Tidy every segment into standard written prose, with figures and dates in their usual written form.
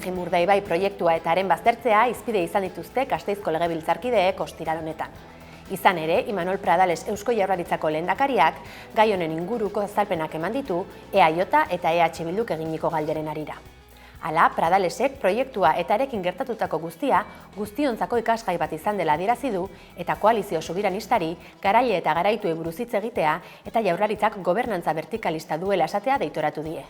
Guggenheim Urdaibai proiektua eta haren baztertzea hizpide izan dituzte Gasteizko legebiltzarkideek ostiral honetan. Izan ere, Imanol Pradales Eusko Jaurlaritzako lehendakariak gai honen inguruko azalpenak eman ditu EAJ eta EH Bilduk eginiko galderen harira. Hala, Pradalesek proiektua eta arekin gertatutako guztia guztiontzako ikasgai bat izan dela adierazi du eta koalizio sobiranistari garaile eta garaitu buruz hitz egitea eta Jaurlaritzak gobernantza vertikalista duela esatea deitoratu die.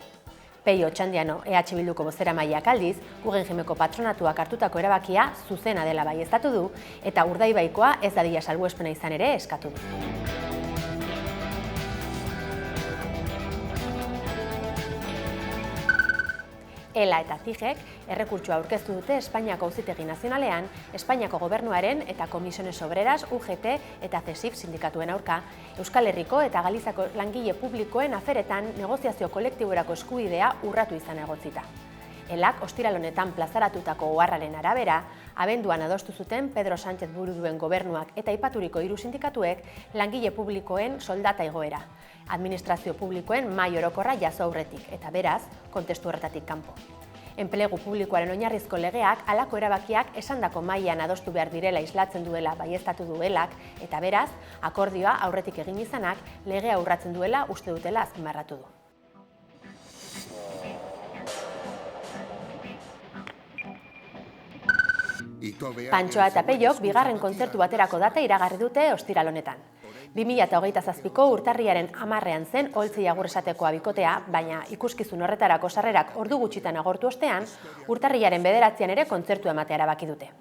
Peio Otxandiano EH Bilduko bozeramaileak aldiz, Guggenheimeko patronatuak hartutako erabakia zuzena dela baieztatu du eta Urdaibaikoa ez dadila salbuespena izan ere eskatu du. ELA eta CIGek errekurtsoa aurkeztu dute Espainiako Auzitegi Nazionalean, Espainiako Gobernuaren eta Comisiones Obreras, UGT eta CESIF sindikatuen aurka, Euskal Herriko eta Galizako langile publikoen aferetan negoziazio kolektiborako eskubidea urratu izan egotzita. ELAk ostiral honetan plazaratutako oharraren arabera, abenduan adostu zuten Pedro Sánchez buru duen gobernuak eta aipaturiko 3 sindikatuek langile publikoen soldata igoera, administrazio publikoen mahai orokorra jaso aurretik eta beraz, kontestu horretatik kanpo. Enplegu publikoaren oinarrizko legeak halako erabakiak esandako mailan adostu behar direla islatzen duela baieztatu duelak eta beraz, akordioa aurretik egin izanak legea urratzen duela uste dutela azpimarratu du. Pantxoa eta Peiok bigarren kontzertu baterako data iragarri dute ostiral honetan. 2027ko urtarriaren 10ean zen Oltzei agur esateko bikotea, baina ikuskizun horretarako sarrerak ordu gutxitan agortu ostean, urtarriaren 9ean ere kontzertu ematea erabaki dute.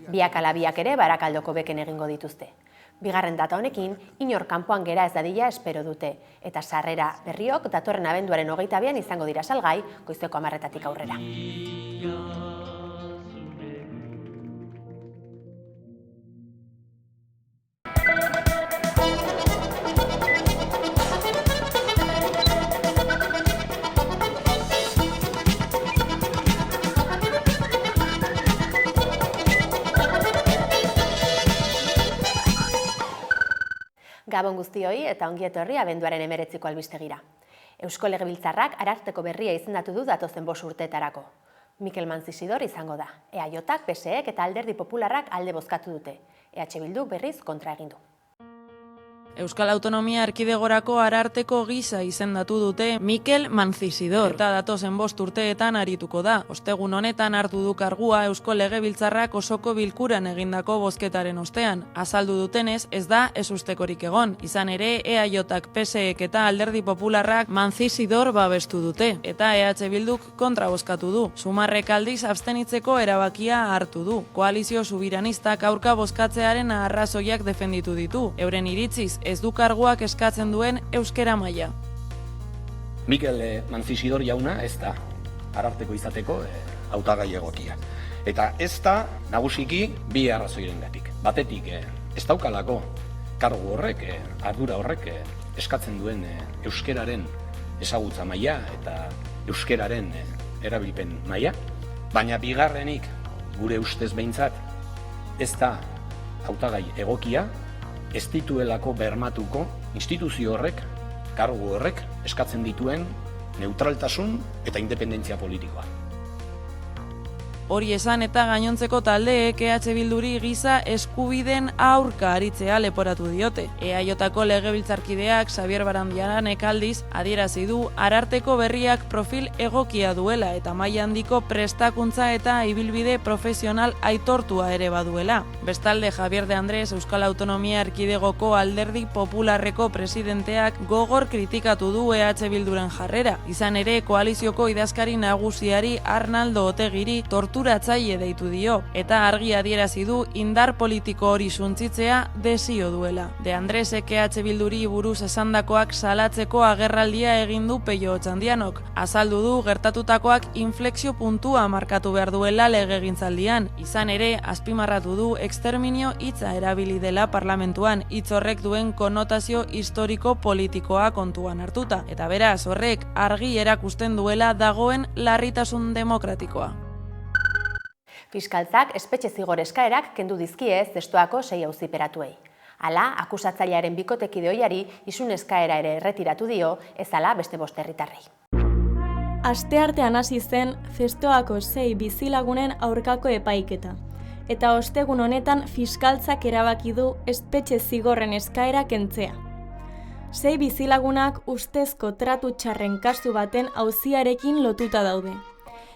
Biak ala biak ere Barakaldoko beken egingo dituzte. Bigarren data honekin, inor kanpoan gera ez dadila espero dute, eta sarrera berriok datorren abenduaren 22ean izango dira salgai, goizeko 10etatik aurrera. Gabon guztioi eta ongi etorri abenduaren 19ko albistegira. Eusko Legebiltzarrak ararteko berria izendatu du datozen 5 urteetarako. Mikel Manzisidor izango da. EAJak, PSEek eta Alderdi Popularrak alde bozkatu dute. EH Bilduk berriz kontra egin du. Euskal Autonomia Erkidegorako ararteko gisa izendatu dute Mikel Manzisidor eta datozen 5 urteetan arituko da. Ostegun honetan hartu du kargua Eusko Legebiltzarrak osoko bilkuran egindako bozketaren ostean. Azaldu dutenez, ez da ezustekorik egon. Izan ere, EAJak, PSEek eta Alderdi Popularrak Manzisidor babestu dute eta EH Bilduk kontra bozkatu du. Sumarrek aldiz abstenitzeko erabakia hartu du. Koalizio subiranistak aurka bozkatzearen arrazoiak defenditu ditu. Euren iritziz, ez du karguak eskatzen duen euskera maila. Mikel Manzisidor jauna ez da ararteko izateko hautagai egokia. Eta ez da nagusiki 2 arrazoirengatik. Batetik ez daukalako kargu horrek, ardura horrek eskatzen duen euskeraren ezagutza maila eta euskeraren erabilpen maila, baina bigarrenik gure ustez behintzat ez da hautagai egokia, ez dituelako bermatuko instituzio horrek, kargu horrek, eskatzen dituen neutraltasun eta independentzia politikoa. Hori esan eta gainontzeko taldeek EH Bilduri giza eskubiden aurka aritzea leporatu diote. EAJko legebiltzarkideak Xabier Barandiaranek aldiz adierazi du ararteko berriak profil egokia duela eta maila handiko prestakuntza eta ibilbide profesional aitortua ere baduela. Bestalde Javier de Andrés Euskal Autonomia Erkidegoko Alderdi Popularreko presidenteak gogor kritikatu du EH Bilduren jarrera. Izan ere, koalizioko idazkari nagusiari Arnaldo Otegiri torturatzaile deitu dio, eta argi adierazi du indar politiko hori suntzitzea desio duela. De Andresek EH Bilduri buruz esandakoak salatzeko agerraldia egin du Peio Otxandianok. Azaldu du gertatutakoak inflexio puntua markatu behar duela legegintzaldian. Izan ere, azpimarratu du exterminio hitza erabili dela parlamentuan, hitz horrek duen konotazio historiko politikoa kontuan hartuta. Eta beraz, horrek argi erakusten duela dagoen larritasun demokratikoa. Fiskaltzak espetxe zigor eskaerak kendu dizkie zestoako 6 auziperatuei. Hala, akusatzailearen bikotekide ohiari isun eskaera ere erretiratu dio, ez ala beste 5 herritarrei. Asteartean hasi zen Zestoako 6 bizilagunen aurkako epaiketa, eta ostegun honetan fiskaltzak erabaki du espetxe zigorren eskaera kentzea. 6 bizilagunak ustezko tratu txarren kasu baten auziarekin lotuta daude.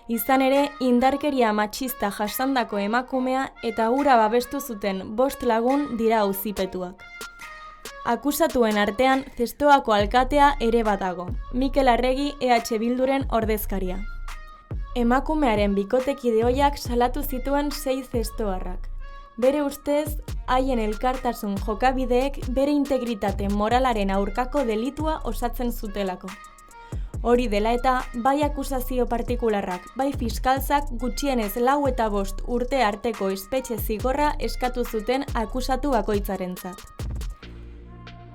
Izan ere, indarkeria matxista jasandako emakumea eta hura babestu zuten 5 lagun dira auzipetuak. Akusatuen artean Zestoako alkatea ere badago, Mikel Arregi EH Bilduren ordezkaria. Emakumearen bikotekide ohiak salatu zituen 6 zestoarrak. Bere ustez, haien elkartasun jokabideek bere integritate moralaren aurkako delitua osatzen zutelako. Hori dela eta, bai akusazio partikularrak, bai fiskaltzak gutxienez 4 eta 5 urte arteko espetxe zigorra eskatu zuten akusatu bakoitzarentzat.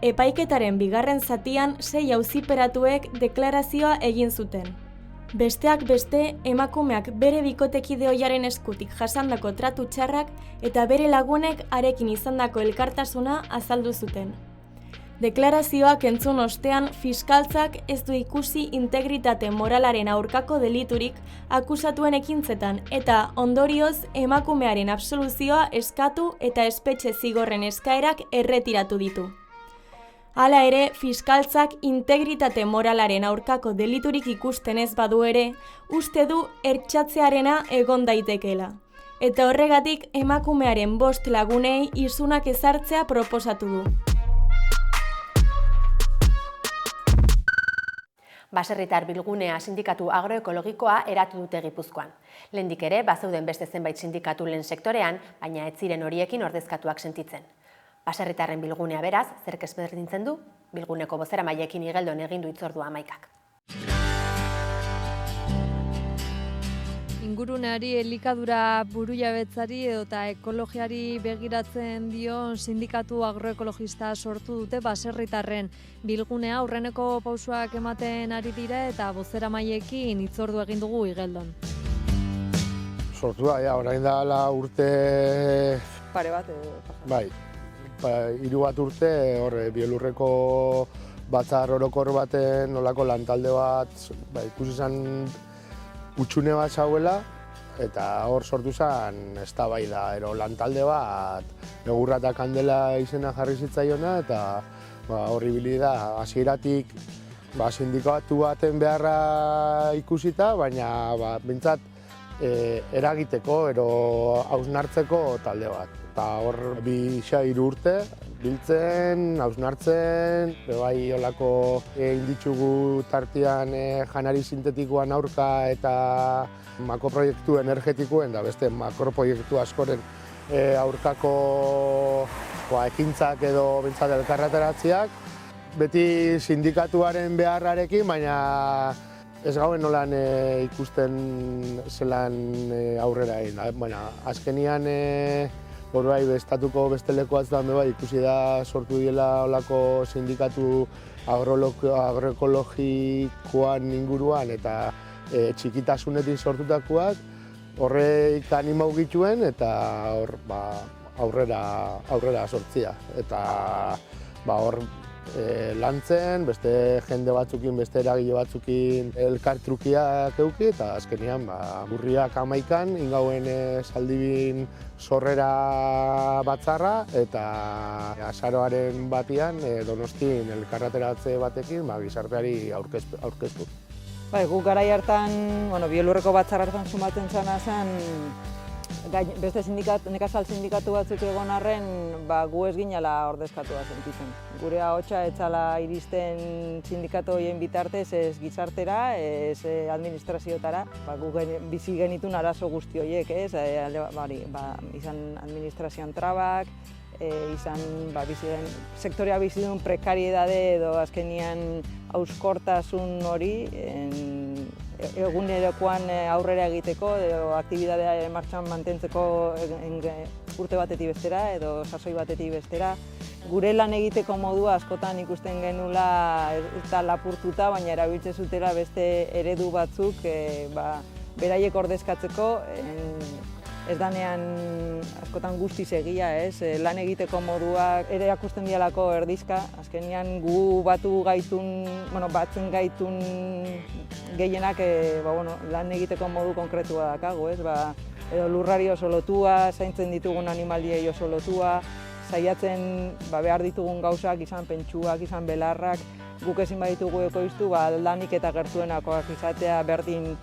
Epaiketaren bigarren zatian 6 auziperatuek deklarazioa egin zuten. Besteak beste, emakumeak bere bikotekide ohiaren eskutik jasandako tratu txarrak eta bere lagunek harekin izandako elkartasuna azaldu zuten. Deklarazioak entzun ostean, fiskaltzak ez du ikusi integritate moralaren aurkako deliturik akusatuen ekintzetan eta ondorioz emakumearen absoluzioa eskatu eta espetxe zigorren eskaerak erretiratu ditu. Hala ere, fiskaltzak integritate moralaren aurkako deliturik ikusten ez badu ere, uste du ertxatzearena egon daitekeela. Eta horregatik emakumearen 5 lagunei isunak ezartzea proposatu du. Baserritar Bilgunea sindikatu agroekologikoa eratu dute Gipuzkoan. Lehendik ere, bazeuden beste zenbait sindikatu lehen sektorean, baina ez ziren horiekin ordezkatuak sentitzen. Baserritarren Bilgunea beraz, zerk ezberdintzen du, Bilguneko bozeramaileekin Igeldon egin du hitzordua Amaikak. Inguruneari, elikadura burujabetzari edota ekologiari begiratzen dion sindikatu agroekologista sortu dute Baserritarren Bilgunea. Aurreneko pausoak ematen ari dira eta bozeramaileekin hitzordu egin dugu Igeldon. Sortu da, orain da urte... Pare bat Bai. 3 bat urte, Bielurreko batzar orokor baten olako lantalde bat ikusi zen utxune bat zauela, eta hor sortu zen eztabaida ero lantalde bat Egurra eta Kandela izena jarri zitzaiona, eta horri ibili da hasieratik sindikatu baten beharra ikusita, baina bintzat eragiteko, hausnartzeko talde bat. Eta hor 2-3 urte biltzen, hausnartzen, bai olako egin ditugu tartean janari sintetikoan aurka eta makroproiektu energetikoen da beste makroproiektu askoren aurkako ekintzak edo bintzat elkarreteratziak. Beti sindikatuaren beharrarekin, baina ez gauen nolan ikusten zelan aurrera egin. Azkenian estatuko beste leku atzutan ikusi da sortu diela olako sindikatu agroekologikoan inguruan eta txikitasunetik sortutakoak horrek animau gituen eta aurrera sortzia. Eta hor lantzen, beste jende batzukin, beste eragile batzukin elkartrukiak euki, eta azkenean Urriak 11an ingauen Zaldibin sorrera batzarra, eta azaroaren batian Donostin elkarreteratze batekin gizarteari aurkeztu. Guk garai hartan, Bielurreko batzar hartan sumatzen zana zen, beste nekazal sindikatu batzuk egon arren, gu ez ginela ordezkatua sentitzen. Gure ahotsa etzala iristen sindikatu horien bitartez ez gizartera, ez administraziotara. Gu bizi genitun arazo guzti horiek, izan administrazioan trabak, izan sektorea bizi duen prekariedade edo azkenian hauskortasun hori, egunerokoan aurrera egiteko edo aktibitatea martxan mantentzeko urte batetik bestera edo sasoi batetik bestera. Gure lan egiteko modua askotan ikusten genula eta lapurtuta, baina erabiltzen zutela beste eredu batzuk beraiek ordezkatzeko ez danean askotan guztiz egia, ez? Lan egiteko moduak ere akusten dialako erdizka, azkenean gu batzen gaitun gehienak lan egiteko modu konkretua dakago, ez? Edo lurrari oso lotua, zaintzen ditugun animaliei oso lotua, saiatzen behar ditugun gauzak, izan pentsuak, izan belarrak, guk ezin baditugu ekoiztu, aldanik eta gertuenakoak izatea berdin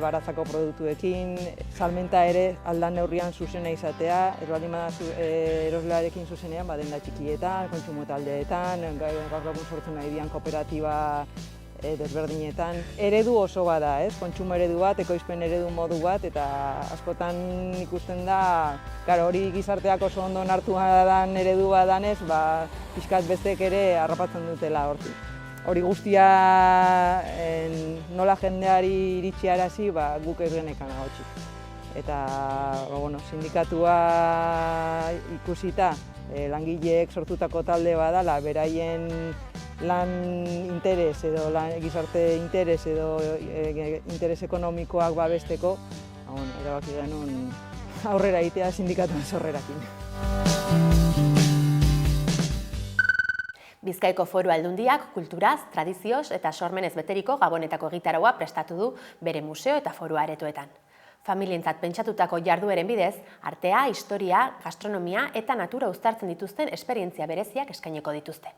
baratzako produktuekin, salmenta ere aldan neurrian zuzena izatea, ez baldin bada eroslearekin zuzenean, denda txikietan, kontsumo taldeetan, gaur egun sortzen nahi dian kooperatiba desberdinetan. Eredu oso bada, ez? Kontsumo eredu bat, ekoizpen eredu modu bat, eta askotan ikusten da, hori gizarteak oso ondo onartua dan eredu bat danez, pixkat bestek ere harrapatzen dutela hortik. Hori guztia nola jendeari iritsiarazi, guk ez genekan agotxik. Eta sindikatua ikusita, langileek sortutako talde badala, beraien lan interes edo gizarte interes edo interes ekonomikoak babesteko, erabaki genuen aurrera egitea sindikatuen sorrerakin. Bizkaiko Foru Aldundiak kulturaz, tradizioz eta sormenez beteriko Gabonetako egitaraua prestatu du bere museo eta foru aretoetan. Familientzat pentsatutako jardueren bidez, artea, historia, gastronomia eta natura uztartzen dituzten esperientzia bereziak eskainiko dituzte.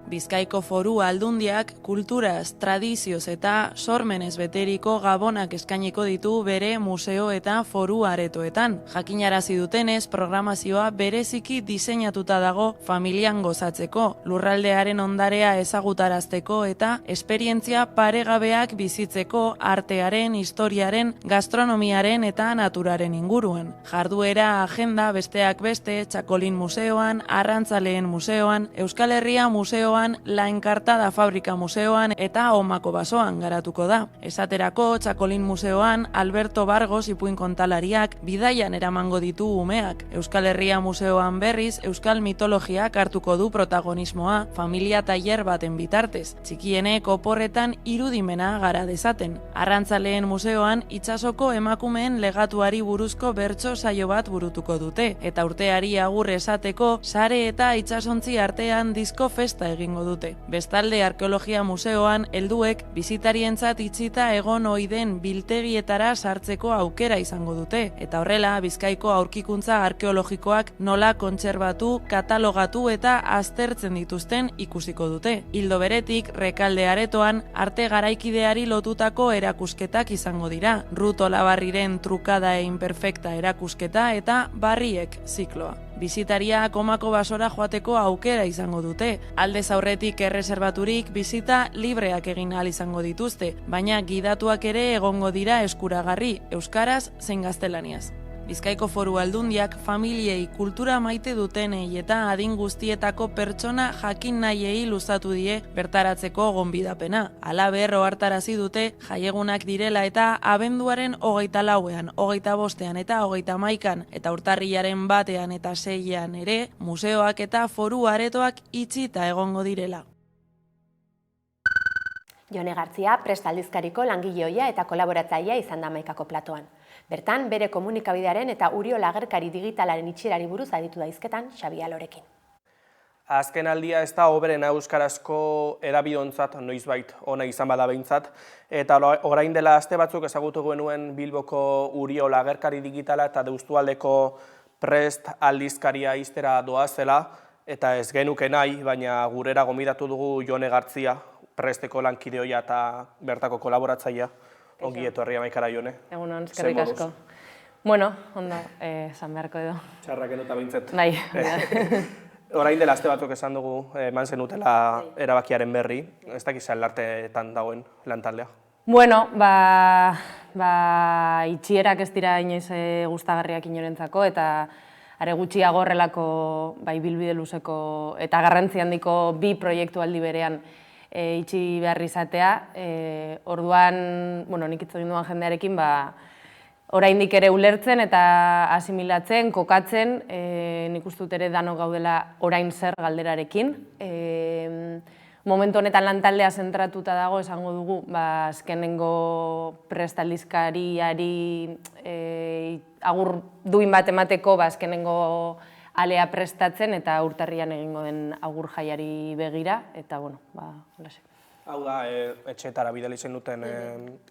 Bizkaiko Foru Aldundiak kulturaz, tradizioz eta sormenez beteriko gabonak eskainiko ditu bere museo eta foru aretoetan. Jakinarazi dutenez, programazioa bereziki diseinatuta dago familian gozatzeko, lurraldearen ondarea ezagutarazteko eta esperientzia paregabeak bizitzeko artearen, historiaren, gastronomiaren eta naturaren inguruan. Jarduera agenda besteak beste, Txakolin Museoan, Arrantzaleen Museoan, Euskal Herria Museoan, La Enkartada Fabrika Museoan eta Omako Basoan garatuko da. Esaterako, Txakolin Museoan, Alberto Bargos ipuin kontalariak bidaian eramango ditu umeak. Euskal Herria Museoan berriz, Euskal mitologiak hartuko du protagonismoa, familia tailer baten bitartez. Txikienek oporretan irudimena gara dezaten. Arrantzaleen Museoan, itsasoko emakumeen legatuari buruzko bertso saio bat burutuko dute. Eta urteari agur esateko, sare eta itsasontzi artean disko festa egingo dute. Bestalde, Arkeologia Museoan helduek bisitarientzat itxita egon ohi den biltegietara sartzeko aukera izango dute. Eta horrela, Bizkaiko aurkikuntza arkeologikoak nola kontserbatu, katalogatu eta aztertzen dituzten ikusiko dute. Ildo beretik, Rekalde aretoan arte garaikideari lotutako erakusketak izango dira. Rut Olabarriren Trukada e Imperfekta erakusketa eta Barriek zikloa. Bisitariak Omako Basora joateko aukera izango dute. Aldez aurretik erreserbaturik bisita libreak egin ahal izango dituzte, baina gidatuak ere egongo dira eskuragarri, euskaraz zein gaztelaniaz. Bizkaiko Foru Aldundiak familiei kultura maite dutenei eta adin guztietako pertsona jakin nahiei luzatu die bertaratzeko gonbidapena. Halaber ohartarazi dute jaiegunak direla eta abenduaren 24ean, 25ean eta 31ean eta urtarrilaren 1ean eta 6ean ere museoak eta foru aretoak itxita egongo direla. Jone Gartzia Prest aldizkariko langile ohia eta kolaboratzailea izan da Hamaikako platoan. Bertan, bere komunikabidearen eta Uriola agerkari digitalaren itxierari buruz aditu da hizketan Xabi Alorekin. Azken aldia ez da hoberena euskarazko erabidontzat noizbait ona izan bada behintzat, eta orain dela aste batzuk ezagutu genuen Bilboko Uriola agerkari digitala eta Deustualdeko Prest aldizkaria iztera doazela, eta ez genuke nahi, baina gurera gonbidatu dugu Jone Gartzia, Presteko lankide ohia eta bertako kolaboratzailea. Ongi etorri Hamaikara, Jone. Egunon, eskerrik asko. Bueno, ondo, esan beharko edo. Txarrak enota behintzet. Bai. Orain dela aste batzuk esan dugu, eman zenutela erabakiaren berri. Ez dakiz larteetan dagoen lantaldea. Bueno, itxierak ez dira inoiz gustagarriak inorentzako, eta are gutxiago horrelako bilbide luzeko eta garrantzi handiko bi proiektu aldi berean itxi behar izatea. Orduan, nik hitz egin duan jendearekin, oraindik ere ulertzen eta asimilatzen, kokatzen, nik uste dut ere danok gaudela orain zer galderarekin. Momentu honetan lantaldea zentratuta dago, esango dugu, azkenengo Prest aldizkariari agur duin bat emateko azkenengo alea prestatzen eta urtarrian egingo den agur jaiari begira, eta bueno, holaxe. Hau da, etxeetara bidali zen duten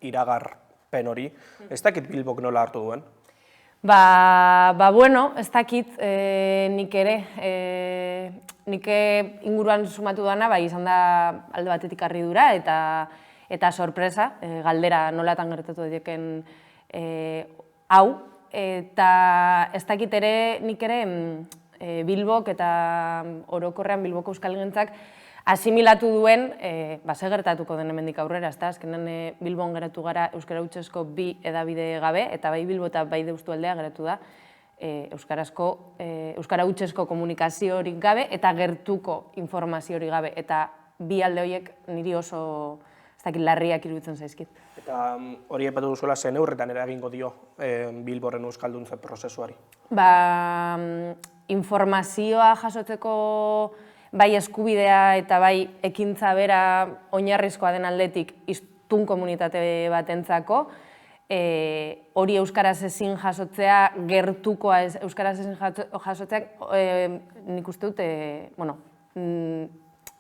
iragarpen hori. Ez dakit Bilbok nola hartu duen? Bueno, ez dakit nik ere. Nik inguruan sumatu dana, izan da alde batetik harridura eta sorpresa, galdera nolatan gertatu daieken hau. Eta ez dakit ere nik ere Bilbok eta orokorrean Bilboko euskalgintzak asimilatu duen, ze gertatuko den hemendik aurrera, azkenean Bilbon geratu gara euskara hutsezko bi hedabide gabe, eta bai Bilbo eta bai Deustualdea geratu da euskara hutsezko komunikazio horik gabe eta gertuko informazio horik gabe, eta bi alde horiek niri oso larriak iruditzen zaizkit. Eta hori aipatu duzuela, zen neurretan eragingo dio Bilborren euskalduntze prozesuari? Informazioa jasotzeko bai eskubidea eta bai ekintza bera oinarrizkoa den aldetik hiztun komunitate batentzako, hori euskaraz ezin jasotzea, gertukoa euskaraz ezin jasotzea, nik uste dut,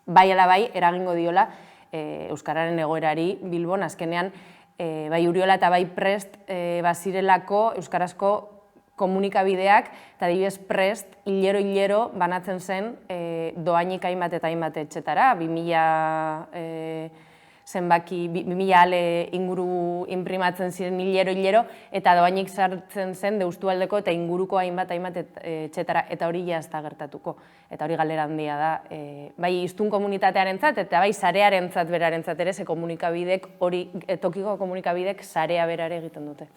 bai ala bai eragingo diola euskararen egoerari Bilbon, azkenean bai Uriola eta bai Prest bazirelako euskarazko komunikabideak, eta adibidez Prest hilero banatzen zen dohainik hainbat eta hainbat etxetara, 2000 ale inguru inprimatzen ziren hilero, eta dohainik sartzen zen Deustualdeko eta inguruko hainbat etxetara, eta hori ja ez da gertatuko. Eta hori galdera handia da, bai hiztun komunitatearentzat eta bai sarearentzat berarentzat ere, ze komunikabidek hori, tokiko komunikabidek sarea berare egiten dute.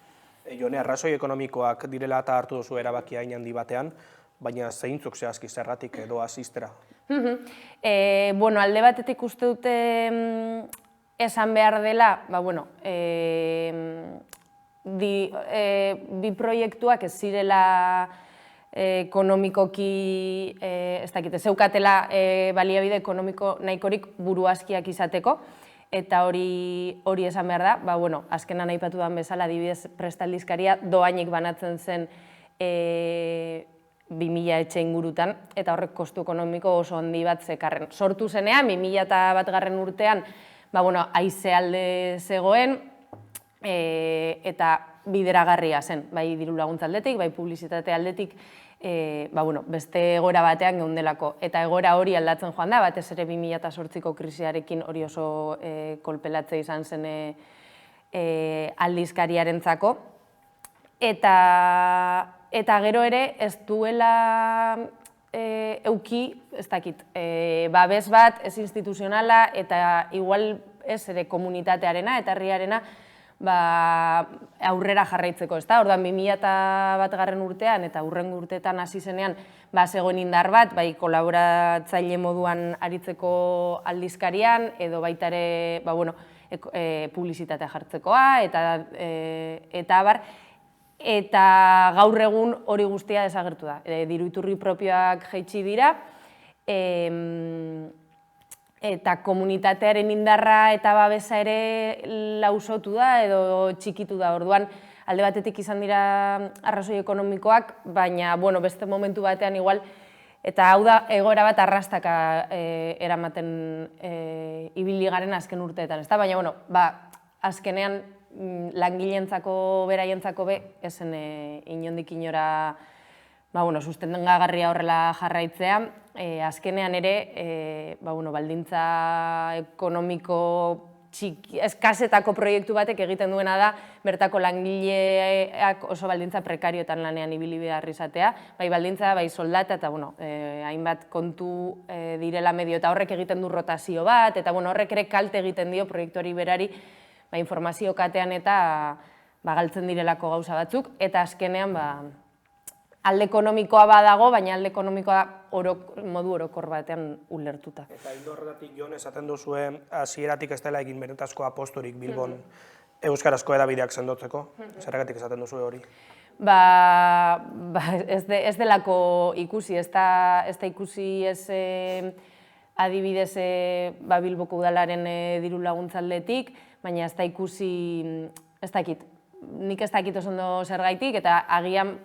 Jone, arrazoi ekonomikoak direla eta hartu duzu erabakia hain handi batean, baina zeintzuk zehazki zergatik edo asistera? Bueno, alde batetik uste dute esan behar dela, bi proiektuak ez zirela ekonomikoki, ez dakit, zeukatela baliabide ekonomiko nahikorik buruazkiak izateko, eta hori esan behar da, azkenan aipatu den bezala, adibidez Prest aldizkaria dohainik banatzen zen 2000 etxe ingurutan, eta horrek kostu ekonomiko oso handi bat zekarren. Sortu zenean, 2001 urtean, haize alde zegoen, eta bideragarria zen, bai diru laguntza aldetik, bai publizitate aldetik, beste egoera batean geundelako. Eta egoera hori aldatzen joan da, batez ere 2008ko krisiarekin hori oso kolpelatze izan zen aldizkariarentzako. Eta gero ere ez duela euki, ez dakit, babes bat, ez instituzionala, eta igual ez ere komunitatearena eta herriarena aurrera jarraitzeko, ez da? Orduan 2001 urtean eta hurrengo urteetan hasi zenean zegoen indar bat, bai kolaboratzaile moduan aritzeko aldizkarian, edo baita ere publizitatea jartzekoa, eta abar, eta gaur egun hori guztia desagertu da. Diru iturri propioak jaitsi dira, eta komunitatearen indarra eta babesa ere lausotu da edo txikitu da. Orduan, alde batetik izan dira arrazoi ekonomikoak, baina beste momentu batean igual, eta hau da egoera bat arrastaka eramaten ibili garen azken urteetan, ezta? Baina, azkenean langileentzako beraientzako be, ezen inondik inora sustengagarria horrela jarraitzea, azkenean ere baldintza ekonomiko eskasetako proiektu batek egiten duena da bertako langileak oso baldintza prekarioetan lanean ibili behar izatea, bai baldintza, bai soldata, eta hainbat kontu direla medio, eta horrek egiten du rotazio bat, eta horrek ere kalte egiten dio proiektuari berari informazio katean eta galtzen direlako gauza batzuk, eta azkenean alde ekonomikoa badago, baina alde ekonomikoa modu orokor batean ulertuta. Eta ildo horretatik, Jon, esaten duzue hasieratik ez dela egin benetazko apostorik Bilbon euskarazko hedabideak sendotzeko? Zergatik esaten duzue hori? Ez delako ikusi, ez da ikusi ez adibidez Bilboko udalaren diru laguntza aldetik, baina ez da ikusi, ez dakit, nik ez dakit oso ondo zergaitik, eta agian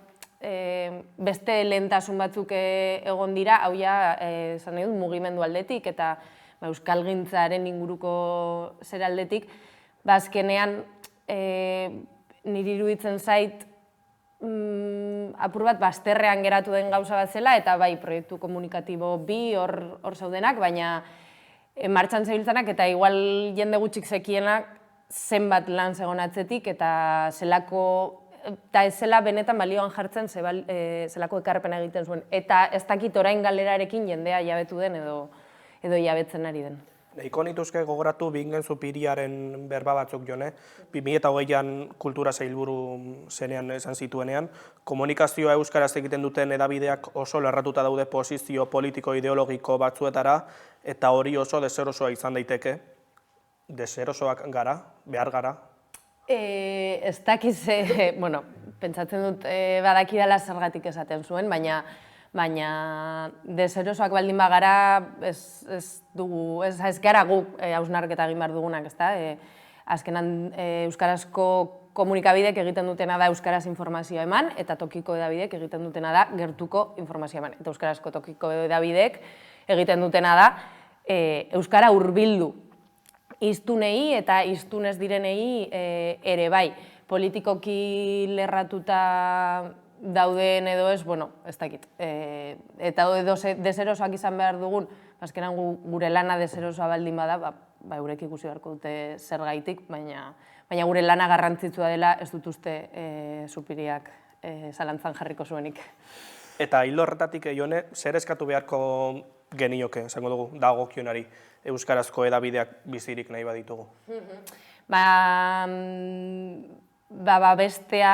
beste lehentasun batzuk egon dira, hau ja, esan nahi dut, mugimendu aldetik, eta euskalgintzaren inguruko zer aldetik, azkenean niri iruditzen zait apur bat bazterrean geratu den gauza bat zela, eta bai, proiektu komunikatibo bi hor zaudenak, baina martxan zebiltzanak, eta igual jende gutxik zekienak zenbat lan zegoen atzetik, eta ez zela benetan balioan jartzen zelako ekarpena egiten zuen. Eta ez dakit orain galerarekin jendea jabetu den edo jabetzen ari den. Nahiko nituzke gogoratu Bingen Zupiriaren berba batzuk jone, 2008an kultura sailburu zenean esan zituenean, komunikazioa euskaraz egiten duten edabideak oso lerratuta daude posizio politiko-ideologiko batzuetara, eta hori oso deserosoa izan daiteke. Deserosoak gara, behar gara? Ez dakiz, bueno, pentsatzen dut badakidala zergatik esaten zuen, baina deserosoak baldin bagara ez gara guk hausnarketa egin behar dugunak, ezta? Azkenan euskarazko komunikabidek egiten dutena da euskaraz informazioa eman, eta tokiko edabidek egiten dutena da gertuko informazioa eman. Eta euskarazko tokiko edabidek egiten dutena da euskara hurbildu hiztunei eta hiztunez direnei ere bai. Politikoki lerratuta dauden edo ez, bueno, ez dakit. Eta edo deserosoak izan behar dugun, azkenan gure lana deserosoa baldin bada, eurek ikusi beharko dute zergaitik, baina gure lana garrantzitsua dela ez dut uste Zupiriak zalantzan jarriko zuenik. Eta hildo horretatik, Jone, zer eskatu beharko genioke, esango dugu, dagokionari, euskarazko edabideak bizirik nahi baditugu? Bestea,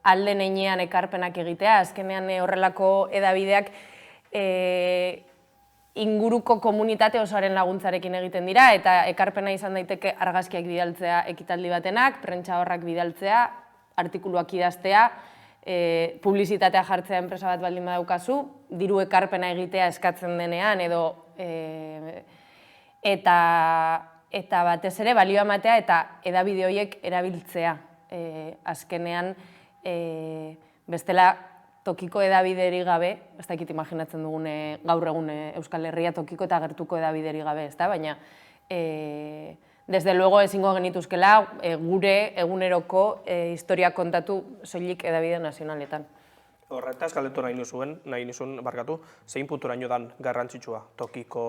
alde neinean ekarpenak egitea, azkenean horrelako edabideak inguruko komunitate osoaren laguntzarekin egiten dira, eta ekarpena izan daiteke argazkiak bidaltzea ekitaldi batenak, prentsa horrak bidaltzea, artikuluak idaztea, publizitatea jartzea enpresa bat baldin badaukazu, diru ekarpena egitea eskatzen denean, edo eta batez ere balioa ematea eta edabide horiek erabiltzea. Azkenean, bestela tokiko edabideri gabe, ez dakit imaginatzen dugune gaur egun Euskal Herria tokiko eta gertuko edabideri gabe, ez da? Baina, desde luego ezingo genituzkela gure eguneroko historia kontatu soilik edabide nazionaletan. Horretaz galdetu nahi nizun, barkatu, zein punturaino dan garrantzitsua tokiko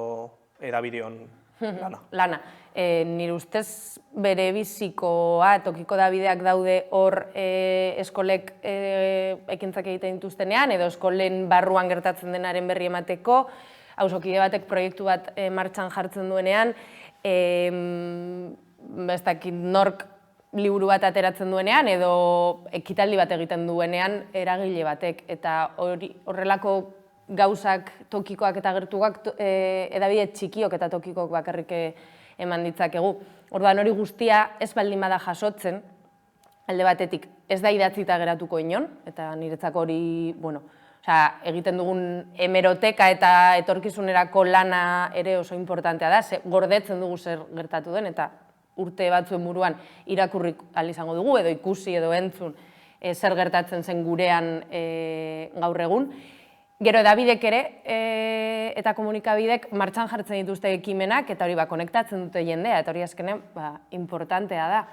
edabideon lana? Lana. Nire ustez bere bizikoa, tokiko edabideak daude hor eskolek ekintzak egiten dituztenean, edo eskolen barruan gertatzen denaren berri emateko, auzokide batek proiektu bat martxan jartzen duenean, ez dakit nork liburu bat ateratzen duenean edo ekitaldi bat egiten duenean eragile batek, eta horrelako gauzak tokikoak eta gertuak edabide txikiok eta tokikoak bakarrik eman ditzakegu. Orduan hori guztia ez baldin bada jasotzen, alde batetik ez da idatzita geratuko inon, eta niretzako hori, egiten dugun hemeroteka eta etorkizunerako lana ere oso importantea da, gordetzen dugu zer gertatu den, eta urte batzuen buruan irakurrik izango dugu, edo ikusi edo entzun zer gertatzen zen gurean gaur egun. Gero edabidek ere eta komunikabidek martxan jartzen dituzte ekimenak, eta hori konektatzen dute jendea, eta hori azkenean importantea da.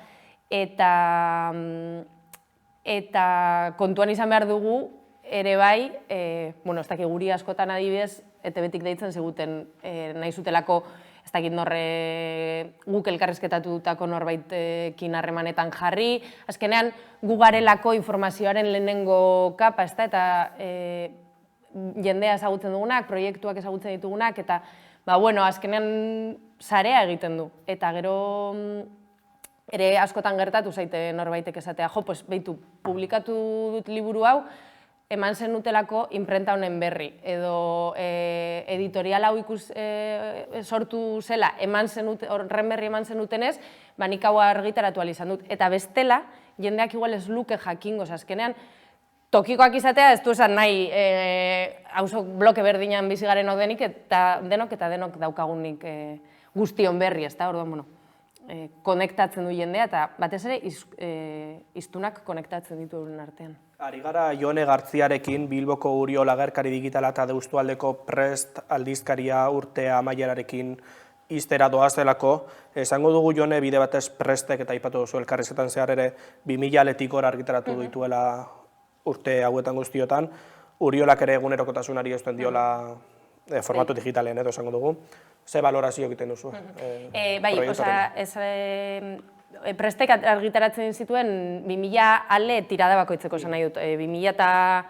Eta kontuan izan behar dugu, ere bai, ez dakit guri askotan adibidez, ETB-tik deitzen ziguten nahi zutelako, ez dakit guk elkarrizketatu dutako norbaitekin harremanetan jarri, azkenean gu garelako informazioaren lehenengo kapa, eta jendea ezagutzen dugunak, proiektuak ezagutzen ditugunak, eta azkenean sarea egiten du. Eta gero ere askotan gertatu zaite norbaitek esatea, behitu, publikatu dut liburu hau, eman zenutelako imprenta honen berri, edo editorial hau sortu zela, horren berri eman zenutenez, nik hau argitaratu izan dut. Eta bestela, jendeak igual ez luke jakingo, azkenean, tokikoak izatea ez du esan nahi bloke berdinan bizigaren odenik, eta denok daukagunik guztion berri, ez da, orduan, konektatzen du jendea, eta batez ere hiztunak konektatzen ditu euren artean. Ari gara Jone Gartziarekin, Bilboko Uriol agerkari digitala eta Deustualdeko Prest aldizkaria urte amaierarekin iztera doazelako. Esango dugu Jone bide batez Prestek, eta aipatu duzu elkarrizketan zehar ere, 2000-etik gora argitaratu dituela urte hauetan guztiotan. Uriolak ere egunerokotasunari eusten diola formatu digitalen, edo esango dugu. Ze valorazio egiten duzu? Bai, Prestek argitaratzen zituen 2000 ale tirada bakoitzeko esan nahi dut. 2000 eta,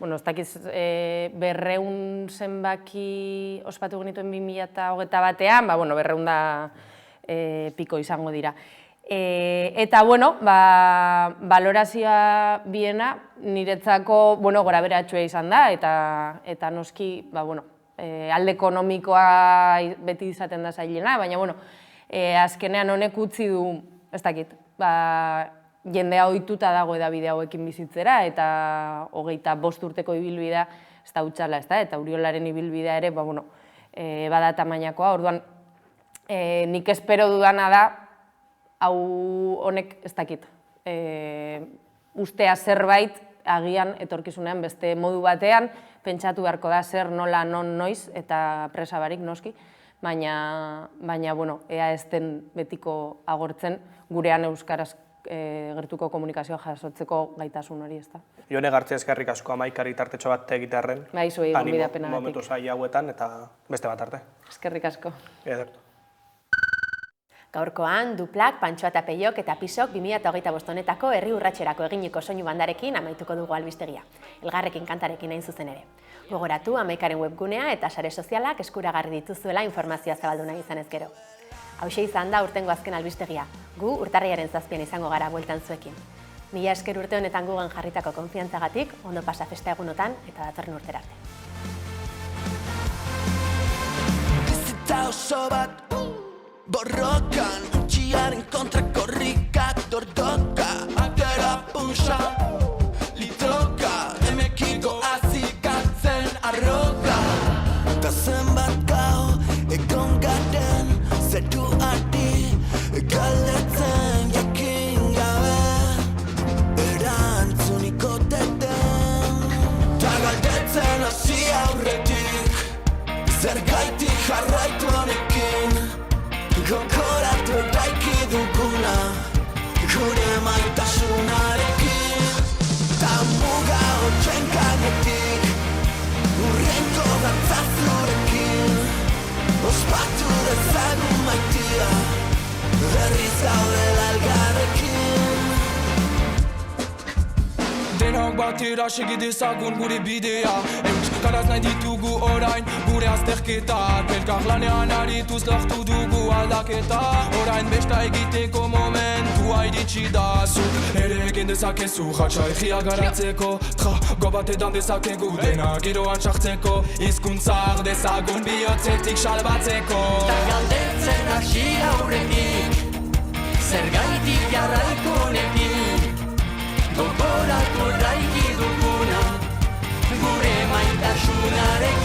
ez dakiz, 200 zenbaki ospatu genituen 2021an, 200 da piko izango dira. Eta, valorazioa biena niretzako, gora beratxua izan da, eta noski, alde ekonomikoa beti izaten da zailena, baina, azkenean honek utzi du, ez dakit, jendea ohituta dago edabide hauekin bizitzera, eta 25 urteko ibilbidea ez da hutsala, ez da, eta Uriolaren ibilbidea ere, bada tamainakoa, orduan, nik espero dudana da, hau honek ez dakit, ustea zerbait, agian etorkizunean beste modu batean, pentsatu beharko da zer nola non noiz eta presa barik noski, baina ea ez den betiko agortzen gurean euskaraz gertuko komunikazioa jasotzeko gaitasun hori, ez da. Jone Gartzia, eskerrik asko amaikari tartetxo bat egitearren. Bai, zuei gonbidapenagatik. Momentu zaila hauetan eta beste bat arte. Eskerrik asko. Edertu. Gaurkoan, Duplak, Pantxoa eta Peiok eta Pisok 2025 honetako herri urratxerako eginiko soinu bandarekin amaituko dugu albistegia. Elgarrekin kantarekin hain zuzen ere. Gogoratu, amaikaren webgunea eta sare sozialak eskuragarri dituzuela informazioa zabaldu nahi izanez gero. Hauxe izan da urtengo azken albistegia. Gu urtarriaren 7 izango gara bueltan zuekin. Mila esker urte honetan gugan jarritako konfiantzagatik, ondo pasa festa egunotan eta datorren urtera arte. Borrokan, untxiaren kontra korrikak dordoka, atera punxa, litroka, emekiko azikatzen arroka. Eta zenbat gau, egon garen, zeru ardi, galetzen jakin gabe, erantzuniko teten. Ta galdetzen hasi aurretik, zergaitik jarraitu honekin. Gogoratu eraiki duguna, gure maitasunarekin. Ta muga hortzen gainetik, urrenko dantza zurekin. Ospatu dezagun maitia, berriz gaudela elgarrekin. Denok batera segi dezagun gure bidea, euskaraz nahi ditugu orain gure azterketak. Elkar lanean arituz lortu dugu aldaketa, orain besta egiteko momentua iritsi da. Zuk ere egin dezakezu jatsa egia garatzeko, trago batetan dezakegu dena giroan sartzeko, hizkuntzak dezagun bihotzetik salbatzeko. Ta galdetzen hasi aurretik, zergaitik jarraitu honekin. Gogoratu eraiki duguna, gure maitasunarekin.